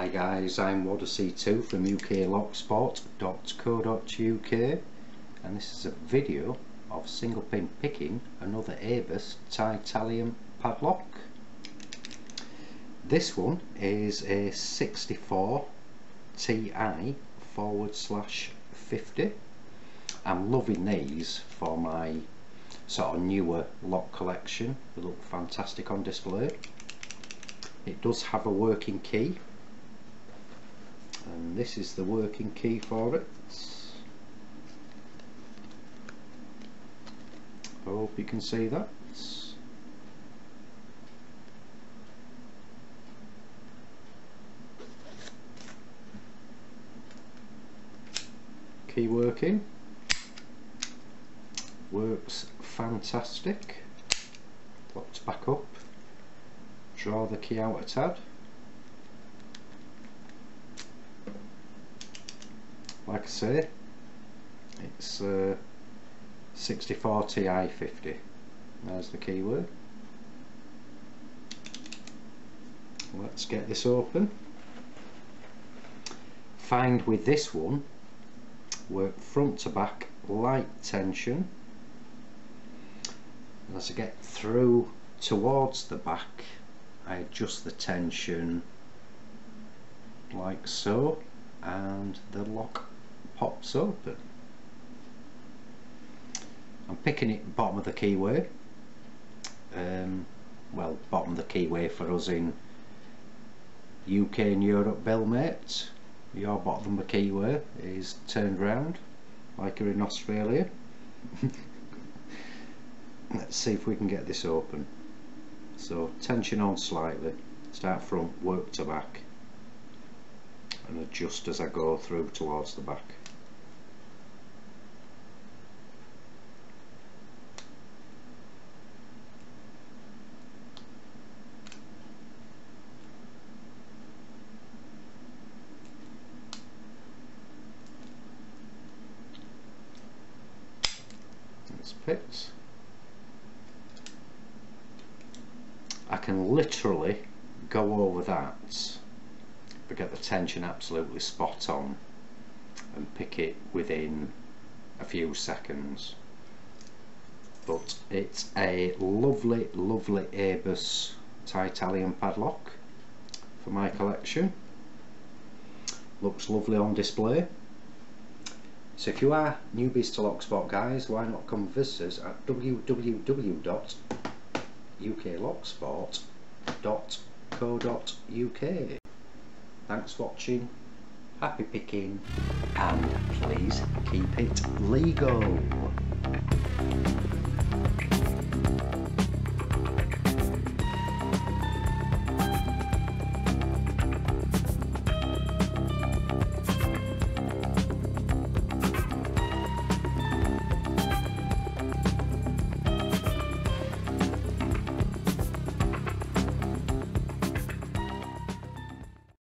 Hi guys, I'm Odyssey2 from uklocksport.co.uk, and this is a video of single pin picking another ABUS TITALIUM padlock. This one is a 64 Ti/50. I'm loving these for my sort of newer lock collection. They look fantastic on display. It does have a working key, and this is the working key for it. I hope you can see that. Key working, works fantastic. Locked back up, draw the key out a tad. Like I say, it's 64 Ti/50. There's the keyword. Let's get this open. Find with this one, work front to back, light tension. And as I get through towards the back, I adjust the tension like so, and the lock pops open. I'm picking it bottom of the keyway. Well, bottom of the keyway for us in UK and Europe, Bellmate. Your bottom of the keyway is turned round like you're in Australia. Let's see if we can get this open. So tension on slightly, start front, work to back, and adjust as I go through towards the back. It's picked. I can literally go over that, but get the tension absolutely spot on and pick it within a few seconds. But it's a lovely ABUS TITALIUM padlock for my collection. Looks lovely on display. So if you are newbies to Locksport guys, why not come visit us at www.uklocksport.co.uk. Thanks for watching, happy picking, and please keep it legal.